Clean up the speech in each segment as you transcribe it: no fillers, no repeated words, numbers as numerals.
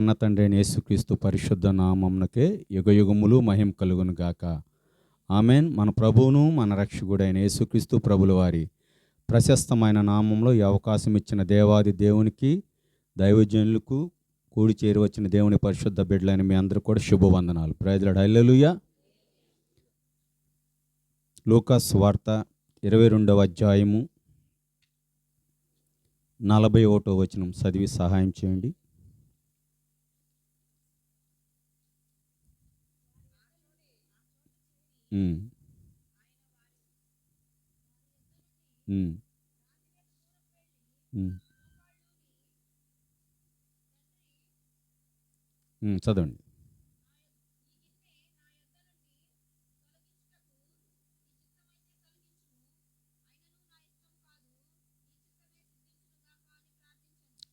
అన్న తండ్రి అయిన యేసుక్రీస్తు పరిశుద్ధ నామమునకే యుగయుగములు మహిమ కలుగును గాక. ఆమెన్. మన ప్రభువును మన రక్షకుడైన యేసుక్రీస్తు ప్రభుల వారి ప్రశస్తమైన నామంలో ఈ అవకాశం ఇచ్చిన దేవాది దేవునికి, దైవజనులకు, కూడి చేరి వచ్చిన దేవుని పరిశుద్ధ బిడ్డలైన మీ అందరూ కూడా శుభవందనాలు. Praise Lord. హల్లెలూయా. లూకాసు వార్త 22వ అధ్యాయము 41వ వచనం చదివి సహాయం చేయండి. చదవండి.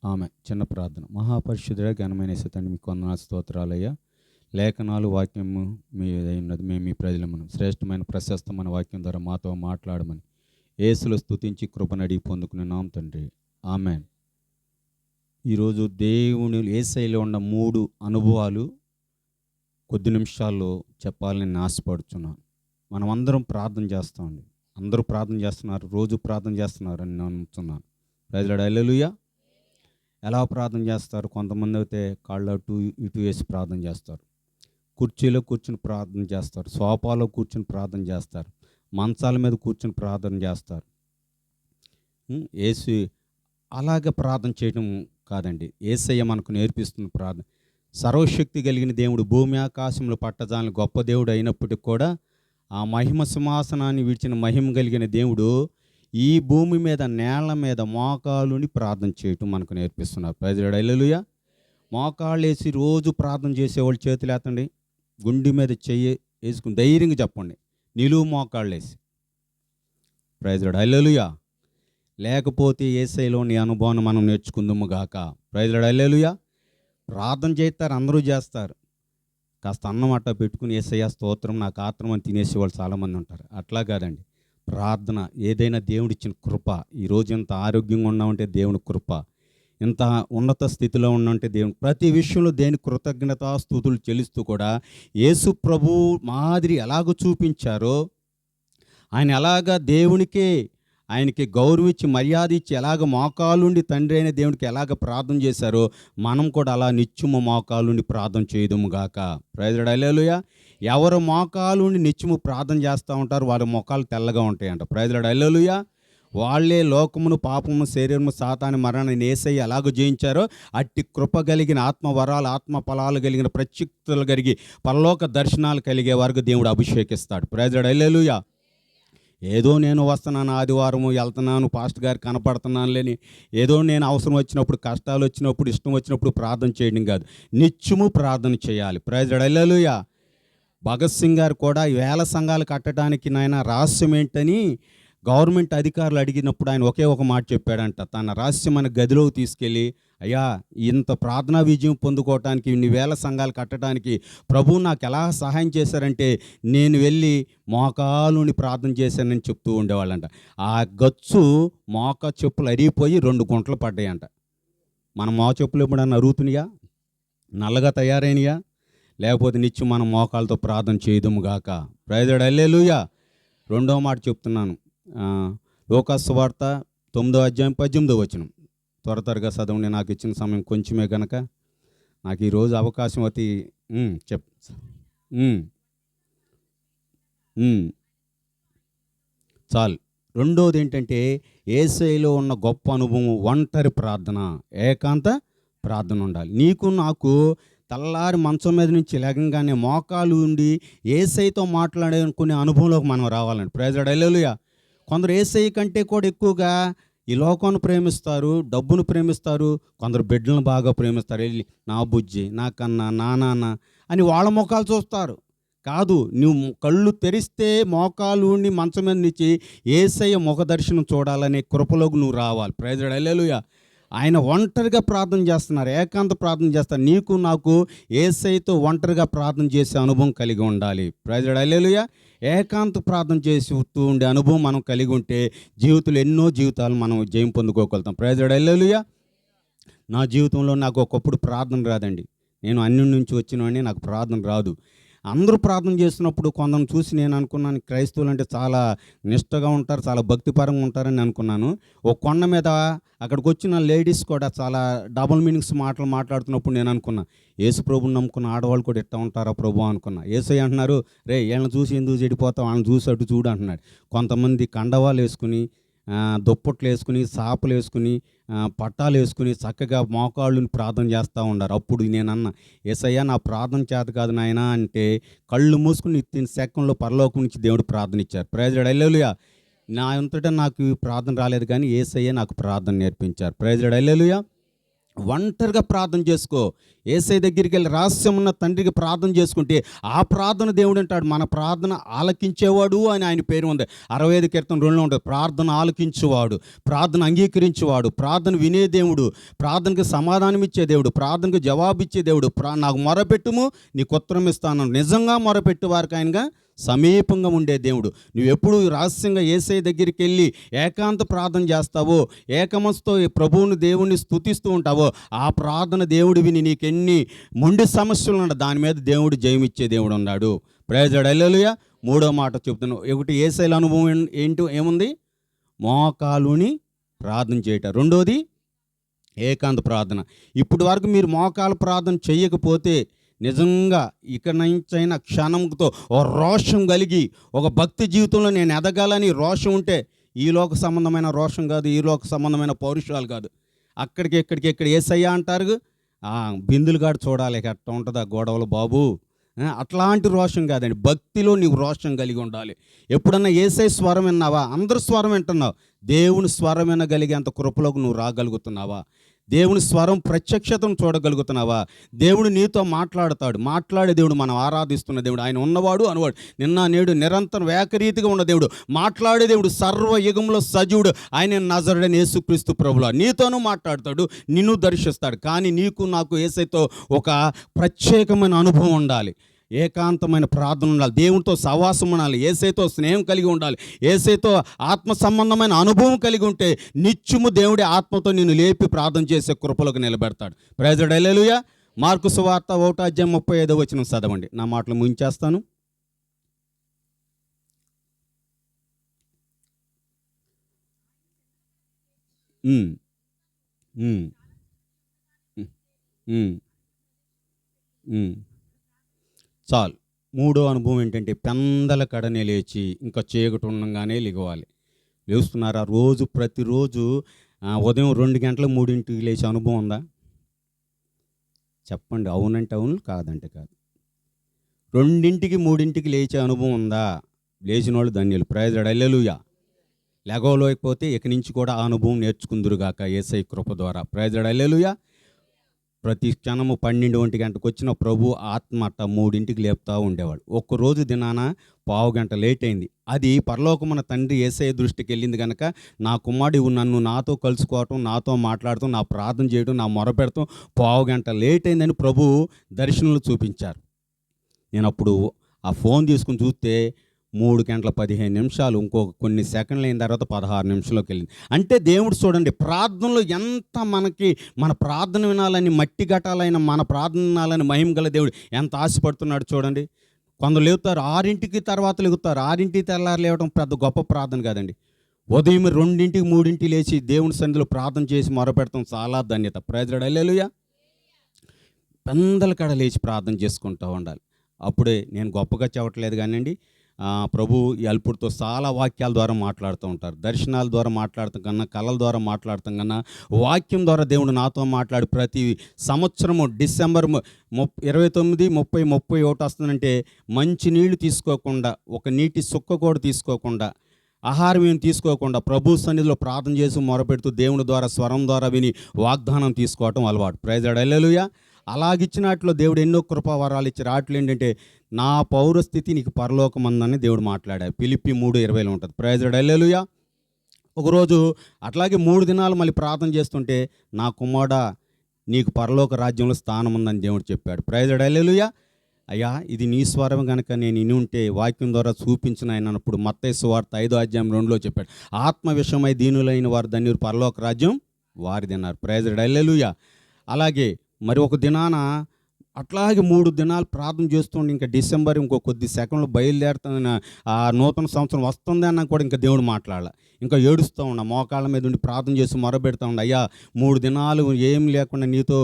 ఆమె చిన్న ప్రార్థన. మహాపరిశుద్ధుడా ఘనమైన యేసు తండ్రి, మీకు వందనాలు స్తోత్రాలయ్యా. లేఖనాలు వాక్యము మీ ఉన్నది. మేము మీ ప్రజలమని శ్రేష్టమైన ప్రశస్తమైన వాక్యం ద్వారా మాతో మాట్లాడమని యేసులో స్తుతించి కృపనడి పొందుకున్నాం తండ్రి. ఆమెన్. ఈరోజు దేవుని యేసయ్యలో ఉన్న 3 అనుభవాలు కొద్ది నిమిషాల్లో చెప్పాలని నేను ఆశపడుతున్నాను. మనం అందరం ప్రార్థన చేస్తామండి. అందరూ ప్రార్థన చేస్తున్నారు, రోజు ప్రార్థన చేస్తున్నారని నేను నమ్ముతున్నాను. Praise Lord. హల్లెలూయా. ఎలా ప్రార్థన చేస్తారు? కొంతమంది అయితే కాళ్ళు అటు ఇటు వేసి ప్రార్థన చేస్తారు, కుర్చీలో కూర్చుని ప్రార్థన చేస్తారు, సోఫాలో కూర్చుని ప్రార్థన చేస్తారు, మంచాల మీద కూర్చుని ప్రార్థన చేస్తారు. యేసు అలాగే ప్రార్థన చేయడం కాదండి. యేసయ్య మనకు నేర్పిస్తున్న ప్రార్థన. సర్వశక్తి కలిగిన దేవుడు, భూమి ఆకాశంలో పట్టజాలని గొప్ప దేవుడు అయినప్పటికీ కూడా ఆ మహిమ సింహాసనాన్ని విడిచిన మహిమ కలిగిన దేవుడు ఈ భూమి మీద, నేల మీద మోకాలుని ప్రార్థన చేయటం మనకు నేర్పిస్తున్నారు. Praise Lord. హల్లెలూయా. మోకాళ్ళు వేసి రోజు ప్రార్థన చేసేవాళ్ళు చేతులు ఎత్తండి. గుండె మీద చెయ్యి వేసుకుని ధైర్యంగా చెప్పండి, నిలువు మోకాళ్ళు వేసి. Praise Lord. హల్లెలూయా. లేకపోతే యేసయ్యలోని అనుభవాన్ని మనం నేర్చుకుందాము గాక. Praise Lord. హల్లెలూయా. ప్రార్థన చేస్తారు, అందరూ చేస్తారు. కాస్త అన్నం అట్ట పెట్టుకుని యేసయ్య స్తోత్రం నాకు ఆత్రం అని తినేసేవాళ్ళు చాలామంది ఉంటారు. అట్లా కాదండి. ప్రార్థన ఏదైనా దేవుడిచ్చిన కృప. ఈరోజు ఇంత ఆరోగ్యంగా ఉన్నామంటే దేవుని కృప, ఇంత ఉన్నత స్థితిలో ఉన్నామంటే దేవుని. ప్రతి విషయంలో దేని కృతజ్ఞతాస్తుతులు చెల్లిస్తూ కూడా యేసు ప్రభు మాదిరి ఎలాగ చూపించారో, ఆయన ఎలాగ దేవునికే ఆయనకి గౌరవం ఇచ్చి మర్యాద ఇచ్చి ఎలాగ మోకాలుండి తండ్రి అయిన దేవునికి ఎలాగ ప్రార్థన చేశారో మనం కూడా అలా నిత్యము మోకాలుండి ప్రార్థన చేయదుము గాక. Praise Lord. హల్లెలూయా. ఎవరు మోకాలుండి నిత్యము ప్రార్థన చేస్తూ ఉంటారు వారి మొఖాలు తెల్లగా ఉంటాయంట. Praise Lord. హల్లెలూయా. వాళ్ళే లోకమును, పాపమును, శరీరము, సాతాను, మరణాన్ని యేసయ్య ఎలాగో జయించారో అట్టి కృప కలిగిన ఆత్మవరాలు, ఆత్మ ఫలాలు కలిగిన ప్రత్యుక్తులు కలిగి పరలోక దర్శనాలు కలిగే వారికి దేవుడు అభిషేకిస్తాడు. Praise Lord. హల్లెలూయా. ఏదో నేను వస్తున్నాను, ఆదివారము వెళ్తున్నాను, పాస్టర్ గారు కనపడుతున్నాను లేని ఏదో నేను అవసరం వచ్చినప్పుడు, కష్టాలు వచ్చినప్పుడు, ఇష్టం వచ్చినప్పుడు ప్రార్థన చేయడం కాదు, నిత్యము ప్రార్థన చేయాలి. Praise Lord. Hallelujah. Bhagat Singh గారు కూడా 1000 సంఘాలు కట్టడానికి నాయన రహస్యం ఏంటని గవర్నమెంట్ అధికారులు అడిగినప్పుడు ఆయన ఒకే ఒక మాట చెప్పాడంట. తన రహస్యమైన గదిలోకి తీసుకెళ్ళి, అయ్యా ఇంత ప్రార్థనా విజయం పొందుకోవటానికి, ఇన్ని 1000 సంఘాలు కట్టడానికి ప్రభువు నాకు ఎలా సహాయం చేశారంటే నేను వెళ్ళి మోకాలుని ప్రార్థన చేశానని చెప్తూ ఉండేవాళ్ళంట. ఆ గచ్చు మోక చెప్పులు అరిగిపోయి 2 గుంటలు పడ్డాయంట. మన మోక చెప్పులు ఎప్పుడన్నా అరుగుతున్నాయా? నల్లగా తయారైనయా? లేకపోతే నిత్యం మనం మోకాలతో ప్రార్థన చేయదుము గాక. Praise Lord. హల్లెలూయా. 2వ మాట చెప్తున్నాను. లూకాసు వార్త 9వ అధ్యాయం 18వ వచనం. త్వరగా చదవండి, నాకు ఇచ్చిన సమయం కొంచెమే కనుక. నాకు ఈరోజు అవకాశం అతి చాలు. రెండోది ఏంటంటే యేసయ్యలో ఉన్న గొప్ప అనుభవం ఒంటరి ప్రార్థన, ఏకాంత ప్రార్థన ఉండాలి. నీకు నాకు తెల్లారి మంచం మీద నుంచి లేకంగానే మోకాలు ఉండి యేసయ్యతో మాట్లాడుకునే అనుభవంలోకి మనం రావాలండి. Praise Lord. హల్లెలూయా. కొందరు యేసయ్య కంటే కూడా ఎక్కువగా ఈ లోకాన్ని ప్రేమిస్తారు, డబ్బును ప్రేమిస్తారు, కొందరు బిడ్డలను బాగా ప్రేమిస్తారు. వెళ్ళి నా బుజ్జి, నా కన్నా, నా నాన్న అని వాళ్ళ ముఖాలు చూస్తారు. కాదు, నువ్వు కళ్ళు తెరిస్తే మోకాలు ఉండి మంచం మీద నుంచి యేసయ్య ముఖ దర్శనం చూడాలనే కృపలోకి నువ్వు రావాలి. Praise Lord. హల్లెలూయా. ఆయన ఒంటరిగా ప్రార్థన చేస్తున్నారు, ఏకాంత ప్రార్థన చేస్తారు. నీకు నాకు యేసయ్యతో ఒంటరిగా ప్రార్థన చేసే అనుభవం కలిగి ఉండాలి. Praise Lord. హల్లెలూయా. ఏకాంత ప్రార్థన చేస్తూ ఉండే అనుభవం మనం కలిగి ఉంటే జీవితంలో ఎన్నో జీవితాలు మనం జయం పొందుకోగలుగుతాం. Praise Lord. హల్లెలూయా. నా జీవితంలో నాకు ఒకప్పుడు ప్రార్థన రాదండి. నేను అన్యం నుంచి వచ్చినవాడిని, నాకు ప్రార్థన రాదు. అందరూ ప్రార్థన చేస్తున్నప్పుడు కొందరిని చూసి నేను అనుకున్నాను, క్రైస్తవులు అంటే చాలా నిష్టగా ఉంటారు, చాలా భక్తిపరంగా ఉంటారని అనుకున్నాను. ఒక కొండ మీద అక్కడికి వచ్చిన లేడీస్ కూడా చాలా డబుల్ మీనింగ్స్ మాటలు మాట్లాడుతున్నప్పుడు నేను అనుకున్నా, యేసు ప్రభుని నమ్ముకున్న ఆడవాళ్ళు కూడా ఇట్టా ఉంటారా ప్రభు అనుకున్నా. యేసయ్య అంటున్నారు, రే వీళ్ళని చూసి ఎందుకు చెడిపోతావు, వాళ్ళని చూసి అటు చూడు అంటున్నాడు. కొంతమంది కండవాలు వేసుకుని, దుప్పట్లు వేసుకుని, సాపలు వేసుకుని, పట్టాలు వేసుకుని చక్కగా మోకాళ్ళుని ప్రార్థన చేస్తూ ఉన్నారు. అప్పుడు నేనన్నా, యేసయ్య నా ప్రార్థన చేత కాదు నాయనా అంటే, కళ్ళు మూసుకుని వితిన్ సెకండ్లో పరలోకం నుంచి దేవుడు ప్రార్థన ఇచ్చారు. Praise Lord, hallelujah. నా అంతటా నాకు ప్రార్థన రాలేదు, కానీ యేసయ్య నాకు ప్రార్థన నేర్పించారు. ప్రైజ్ లార్డ్, హల్లెలూయా. ఒంటరిగా ప్రార్థన చేసుకో. యేసయ్య దగ్గరికి వెళ్ళి రహస్యం ఉన్న తండ్రికి ప్రార్థన చేసుకుంటే ఆ ప్రార్థన దేవుడు అంటాడు, మన ప్రార్థన ఆలకించేవాడు అని ఆయన పేరు ఉంది. 65 కీర్తన 2లో ఉంటుంది, ప్రార్థన ఆలకించేవాడు, ప్రార్థన అంగీకరించేవాడు, ప్రార్థన వినే దేవుడు, ప్రార్థనకు సమాధానం ఇచ్చే దేవుడు, ప్రార్థనకు జవాబు ఇచ్చే దేవుడు. నాకు మొరపెట్టుము నీకు ఉత్తరం ఇస్తాను. నిజంగా మొరపెట్టు వారికి ఆయనగా సమీపంగా ఉండే దేవుడు. నువ్వు ఎప్పుడు రహస్యంగా యేసయ్య దగ్గరికి వెళ్ళి ఏకాంత ప్రార్థన చేస్తావో, ఏకమనసుతో ప్రభువుని దేవుణ్ణి స్తుతిస్తూ ఉంటావో, ఆ ప్రార్థన దేవుడు విని నీకెన్ని మొండి సమస్యలు ఉన్నాడు దాని మీద దేవుడు జయమిచ్చే దేవుడు ఉన్నాడు. ప్రైజ్ లార్డ్, హల్లెలూయా. మూడో మాట చెప్తున్నాను. ఒకటి యేసయ్య అనుభవం ఏముంది, మోకాలుని ప్రార్థన చేయటం. రెండోది ఏకాంత ప్రార్థన. ఇప్పటి వరకు మీరు మోకాలు ప్రార్థన చేయకపోతే నిజంగా ఇక నుంచైనా క్షణంతో ఓ రోషం కలిగి ఒక భక్తి జీవితంలో నేను ఎదగాలని రోషం ఉంటే, ఈ లోక సంబంధమైన రోషం కాదు, ఈ లోక సంబంధమైన పౌరుషాలు కాదు, అక్కడికి యేసయ్య అంటారు, బిందులు కాడు చూడాలి అట్లా ఉంటుంది ఆ గొడవలు బాబు, అట్లాంటి రోషం కాదండి. భక్తిలో నీవు రోషం కలిగి ఉండాలి. ఎప్పుడన్నా యేసయ్య స్వరం విన్నావా? అందరూ స్వరం వింటున్నావు, దేవుని స్వరం వినగలిగేంత కృపలోకి నువ్వు రాగలుగుతున్నావా? దేవుని స్వరం ప్రత్యక్షతను చూడగలుగుతున్నావా? దేవుడు నీతో మాట్లాడే దేవుడు, మనం ఆరాధిస్తున్న దేవుడు, ఆయన ఉన్నవాడు అనువాడు, నిన్న నేడు నిరంతరం ఏకరీతిగా ఉన్న దేవుడు, మాట్లాడే దేవుడు, సర్వ యుగంలో సజీవుడు, ఆయన నజరుడైన యేసుక్రీస్తు ప్రభువులా నీతోనూ మాట్లాడతాడు, నిన్ను దర్శిస్తాడు. కానీ నీకు నాకు యేసయ్యతో ఒక ప్రత్యేకమైన అనుభవం ఉండాలి, ఏకాంతమైన ప్రార్థన ఉండాలి, దేవునితో సహవాసం ఉండాలి, యేసయ్యతో స్నేహం కలిగి ఉండాలి, యేసయ్యతో ఆత్మ సంబంధమైన అనుభవం కలిగి ఉంటే నిత్యము దేవుడి ఆత్మతో నిన్ను లేపి ప్రార్థన చేసే కృపలోకి నిలబెడతాడు. ప్రైజ్ లార్డ్, హల్లెలూయా. మార్కు సువార్త 1:35 చదవండి. నా మాటలు ముగించేస్తాను. చాలు. మూడో అనుభవం ఏంటంటే, పెందల కడనే లేచి ఇంకా చీకటి ఉండగానే లెగవాలి. లేస్తున్నారా? ప్రతిరోజు ఉదయం 2 గంటలకు 3ంటికి లేచే అనుభవం ఉందా? చెప్పండి. అవునంటే అవును, కాదంటే కాదు. 2ంటికి 3ంటికి లేచే అనుభవం ఉందా? లేచిన వాళ్ళు ధన్యులు. Praise Lord, hallelujah. లేకపోతే ఇక నుంచి కూడా ఆ అనుభవం నేర్చుకుందురుగాక యేసయ్య కృప ద్వారా. ప్రైజ్ లార్డ్, హల్లెలూయా. ప్రతి క్షణము 12 గంటకు వచ్చిన ప్రభు ఆత్మ అట్ట 3ంటికి లేపుతూ ఉండేవాడు. ఒక్కరోజు దినాన పావు గంట లేట్ అయింది. అది పరలోకమున తండ్రి యేసయ్య దృష్టికి వెళ్ళింది కనుక, నా కుమారుడు నన్ను నాతో కలుసుకోవటం, నాతో మాట్లాడటం, నా ప్రార్థన చేయడం, నా మొరపెడతాం పావు గంట లేట్ అయిందని ప్రభు దర్శనంలో చూపించారు. నేను అప్పుడు ఆ ఫోన్ తీసుకుని చూస్తే 3:15 ఇంకొక కొన్ని సెకండ్లు అయిన తర్వాత 16 నిమిషంలోకి వెళ్ళింది. అంటే దేవుడు చూడండి, ప్రార్థనలో ఎంత మన ప్రార్థన వినాలని, మట్టి ఘటాలైన మన ప్రార్థన వినాలని మహిమ గల దేవుడు ఎంత ఆశపడుతున్నాడు చూడండి. కొందరు లేవుతారు 6ంటికి తర్వాత లేగుతారు. 6ంటికి తెల్లారి లేవడం పెద్ద గొప్ప ప్రార్థన కాదండి. ఉదయం 2ంటికి 3ంటికి లేచి దేవుని సన్నిధిలో ప్రార్థన చేసి మొరపెడతాం చాలా ధన్యత. ప్రైజ్ లార్డ్, హల్లెలూయా. పెందల కడ లేచి ప్రార్థన చేసుకుంటూ ఉండాలి. అప్పుడే, నేను గొప్పగా చెప్పట్లేదు కానివ్వండి, ప్రభు ఈ అల్పుడితో చాలా వాక్యాల ద్వారా మాట్లాడుతూ ఉంటారు. దర్శనాల ద్వారా మాట్లాడతాం కన్నా, కళల ద్వారా మాట్లాడతాం కన్నా, వాక్యం ద్వారా దేవుడు నాతో మాట్లాడి ప్రతి సంవత్సరము డిసెంబర్ 29, 30, 31 వస్తుందంటే మంచి నీళ్లు తీసుకోకుండా, ఒక నీటి సుక్క కూడా తీసుకోకుండా, ఆహారం ఏం తీసుకోకుండా ప్రభు సన్నిధిలో ప్రార్థన చేసి మొరపెడుతూ దేవుని ద్వారా స్వరం ద్వారా విని వాగ్దానం తీసుకోవటం అలవాటు. ప్రైజ్ లార్డ్, హల్లెలూయా. అలాగిచ్చినట్లో దేవుడు ఎన్నో కృపావరాలు ఇచ్చారు. వాటిలో ఏంటంటే, నా పౌరస్థితి నీకు పరలోకమందని దేవుడు మాట్లాడారు. ఫిలిప్పీ 3:20 ఉంటుంది. ప్రైజ్ లార్డ్, హల్లెలూయా. ఒకరోజు అట్లాగే 3 దినాలు మళ్ళీ ప్రార్థన చేస్తుంటే, నా కుమారుడా నీకు పరలోక రాజ్యంలో స్థానం ఉందని దేవుడు చెప్పాడు. ప్రైజ్ లార్డ్, హల్లెలూయా. అయ్యా, ఇది నీ స్వరం కనుక నేను ఇని ఉంటే వాక్యం ద్వారా చూపించిన ఆయన అన్నప్పుడు మత్తయి సువార్త 5:2 చెప్పాడు, ఆత్మ విషయమై దీనులైన వారు ధన్యులు, పరలోక రాజ్యం వారిది అన్నారు. ప్రైజ్ లార్డ్, హల్లెలూయా. అలాగే మరి ఒక దినాన అట్లాగే 3 దినాలు ప్రార్థన చేస్తుండే ఇంకా డిసెంబర్ ఇంకో కొద్ది సెకండ్లు బయలుదేరుతున్న ఆ నూతన సంవత్సరం వస్తుంది అన్నా కూడా ఇంకా దేవుడు మాట్లాడాల. ఇంకా ఏడుస్తూ ఉన్నా, మోకాళ్ళ మీద ఉండి ప్రార్థన చేసి మొరబెడతా ఉండ, అయ్యా 3 దినాలు ఏం లేకుండా నీతో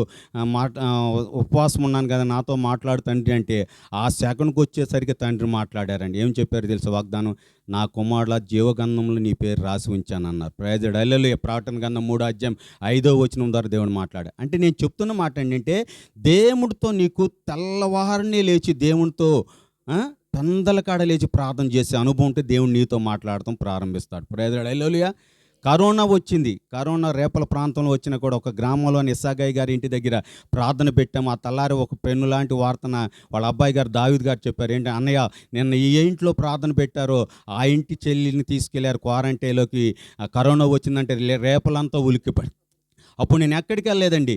ఉపవాసం ఉన్నాను కదా, నాతో మాట్లాడు తండ్రి అంటే ఆ సెకండ్కి వచ్చేసరికి తండ్రి మాట్లాడారండి. ఏం చెప్పారు తెలుసు వాగ్దానం? నా కుమారుల జీవగంధంలో నీ పేరు రాసి ఉంచానన్నారు. Praise the lord. హల్లెలూయా. ప్రకటన గ్రంథం 3:5 ద్వారా దేవుడు మాట్లాడారు. అంటే నేను చెప్తున్న మాట ఏంటంటే, దేవుడితో నీకు తెల్లవారునే లేచి దేవునితో పెందల కాడ లేచి ప్రార్థన చేసే అనుభవం ఉంటే దేవుడు నీతో మాట్లాడటం ప్రారంభిస్తాడు. Praise the lord. Hallelujah. Corona వచ్చింది. కరోనా రేపల ప్రాంతంలో వచ్చినా కూడా ఒక గ్రామంలోని ఇస్సాగయ్య గారి ఇంటి దగ్గర ప్రార్థన పెట్టాము. ఆ తెల్లారి ఒక పెన్ను లాంటి వార్తన వాళ్ళ అబ్బాయి గారు దావీద్ గారు చెప్పారు. ఏంటి అన్నయ్య, నిన్న ఏ ఇంట్లో ప్రార్థన పెట్టారో ఆ ఇంటి చెల్లిని తీసుకెళ్లారు క్వారంటైన్లోకి. కరోనా వచ్చిందంటే రేపలంతా ఉలిక్కిపడి. అప్పుడు నేను ఎక్కడికి వెళ్ళలేదండి,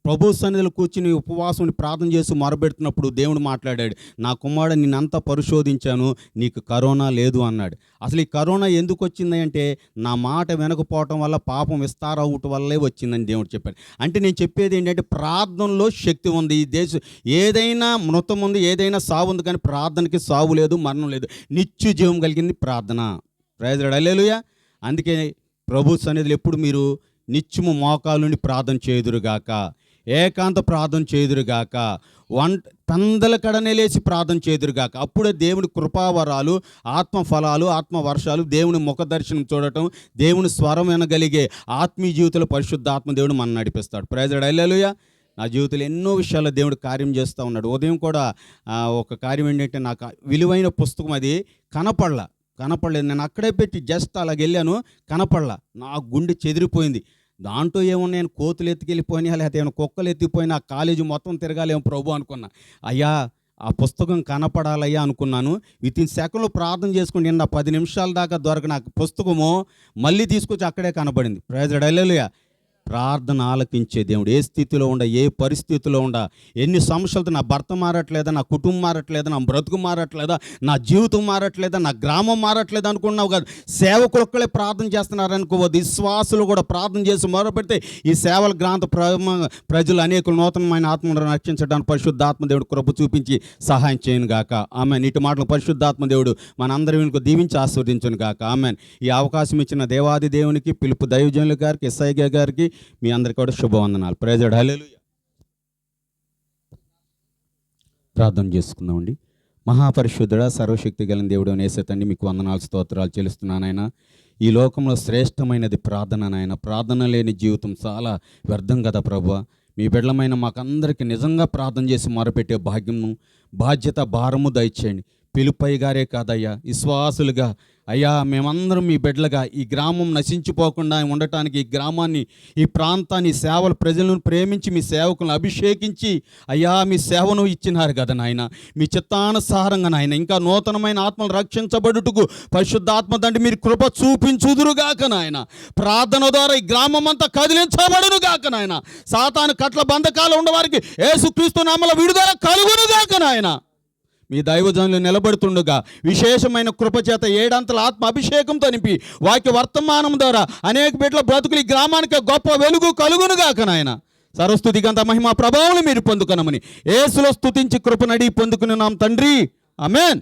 ప్రభు సన్నిధిలో కూర్చుని ఉపవాసం ప్రార్థన చేసి మొరబెడుతున్నప్పుడు దేవుడు మాట్లాడాడు. నా కుమారుడు నిన్నంతా పరిశోధించాను, నీకు కరోనా లేదు అన్నాడు. అసలు ఈ కరోనా ఎందుకు వచ్చింది అంటే, నా మాట వినకపోవటం వల్ల, పాపం విస్తారవటం వల్లే వచ్చిందని దేవుడు చెప్పాడు. అంటే నేను చెప్పేది ఏంటంటే, ప్రార్థనలో శక్తి ఉంది. ఈ దేశం ఏదైనా మృతం ఉంది, ఏదైనా సావు ఉంది, కానీ ప్రార్థనకి సావు లేదు, మరణం లేదు. నిత్య జీవం కలిగింది ప్రార్థన. Praise the lord. హల్లెలూయా. అందుకే ప్రభు సన్నిధిలో ఎప్పుడు మీరు నిత్యము మోకాలు నుండి ప్రార్థన చేయుదురుగాక, ఏకాంత ప్రార్థన చేయుదురుగాక, పెందల కడనే లేచి ప్రార్థన చేయుదురుగాక. అప్పుడే దేవుని కృపావరాలు, ఆత్మ ఫలాలు, ఆత్మ వర్షాలు, దేవుని ముఖ దర్శనం చూడటం, దేవుని స్వరం వినగలిగే ఆత్మీయ జీవితంలో పరిశుద్ధాత్మ దేవుడు మనం నడిపిస్తాడు. Praise the lord. హల్లెలూయా. నా జీవితంలో ఎన్నో విషయాల్లో దేవుడు కార్యం చేస్తూ ఉన్నాడు. ఉదయం కూడా ఒక కార్యం ఏంటంటే, నాకు విలువైన పుస్తకం అది కనపడలేదు. నేను అక్కడే పెట్టి జస్ట్ అలాగ వెళ్ళాను, కనపడలా. నా గుండె చెదిరిపోయింది. దాంట్లో ఏమున్నాయని, కోతులు ఎత్తుకెళ్ళిపోయినా, లేకపోతే ఏమైనా కుక్కలు ఎత్తిపోయినా, కాలేజీ మొత్తం తిరగాలేమో ప్రభు అనుకున్నా. అయ్యా ఆ పుస్తకం కనపడాలయ్యా అనుకున్నాను. వితిన్ సెకండ్లో ప్రార్థన చేసుకుని నిన్న 10 నిమిషాల దాకా దొరకని పుస్తకము మళ్ళీ తీసుకొచ్చి అక్కడే కనబడింది. Praise the lord. హల్లెలూయా. ప్రార్థన ఆలకించే దేవుడు. ఏ స్థితిలో ఉండ, ఏ పరిస్థితిలో ఉండ, ఎన్ని సమస్యలతో, నా భర్త మారట్లేదా, నా కుటుంబం మారట్లేదా, నా బ్రతుకు మారట్లేదా, నా జీవితం మారట్లేదా, నా గ్రామం మారట్లేదు అనుకున్నావు కాదు. సేవకులు ఒక్కలే ప్రార్థన చేస్తున్నారనుకోవద్దు, విశ్వాసులు కూడా ప్రార్థన చేసి మొదలుపెడితే ఈ సేవల గ్రాంత ప్రజలు అనేకులు నూతనమైన ఆత్మను రక్షించడానికి పరిశుద్ధాత్మ దేవుడు కృప చూపించి సహాయం చేయను గాక. ఆమెన్. నీటి మాటలు పరిశుద్ధాత్మ దేవుడు మనందరి వెనుక దీవించి ఆశీర్వదించును గాక. ఆమెన్. ఈ అవకాశం ఇచ్చిన దేవాది దేవునికి, పిలుపు దైవజనుల గారికి, ఎస్ఐ గారికి, మీ అందరికీ కూడా శుభవందనాలు. Praise the lord. హల్లెలూయా. ప్రార్థన చేసుకుందామండి. మహాపరిశుద్ధుడా, సర్వశక్తి కలిగిన దేవుడు యేసు తండ్రి, మీకు వందనాలు, స్తోత్రాలు చెల్లిస్తున్నానైనా. ఈ లోకంలో శ్రేష్టమైనది ప్రార్థన నాయన. ప్రార్థన లేని జీవితం చాలా వ్యర్థం కదా ప్రభువా. మీ బిడ్డలమైన మాకందరికీ నిజంగా ప్రార్థన చేసి మొరపెట్టే భాగ్యము, బాధ్యత, భారము దయచేయండి. పిలుపయ్య గారే కాదయ్యా, విశ్వాసులుగా అయ్యా మేమందరం మీ బిడ్డలుగా ఈ గ్రామం నశించిపోకుండా ఉండటానికి, ఈ గ్రామాన్ని, ఈ ప్రాంతాన్ని, సేవల ప్రజలను ప్రేమించి మీ సేవకులను అభిషేకించి అయ్యా మీ సేవను ఇచ్చినారు కదా నాయన. మీ చిత్తానుసారంగా నాయన ఇంకా నూతనమైన ఆత్మలు రక్షించబడుటకు పరిశుద్ధాత్మ తండ్రి మీరు కృప చూపించుదురుగాక నాయన. ప్రార్థన ద్వారా ఈ గ్రామం అంతా కదిలించబడునుగాక నాయన. సాతాను కట్ల బంధకాలు ఉన్నవారికి యేసుక్రీస్తు నామములో విడుదల కలుగునుగాక నాయన. మీ దైవజనులు నిలబడుతుండగా విశేషమైన కృపచేత 7 అంతల ఆత్మ అభిషేకంతో నింపి వాక్య వర్తమానం ద్వారా అనేక బిడ్డల బ్రతుకులు ఈ గ్రామానికి గొప్ప వెలుగు కలుగునుగాక నాయన. సర్వస్తుతిగంత మహిమ ప్రభావం మీరు పొందుకొనమని యేసులో స్తుతించి కృపనడి పొందుకున్నాం తండ్రి. ఆమేన్.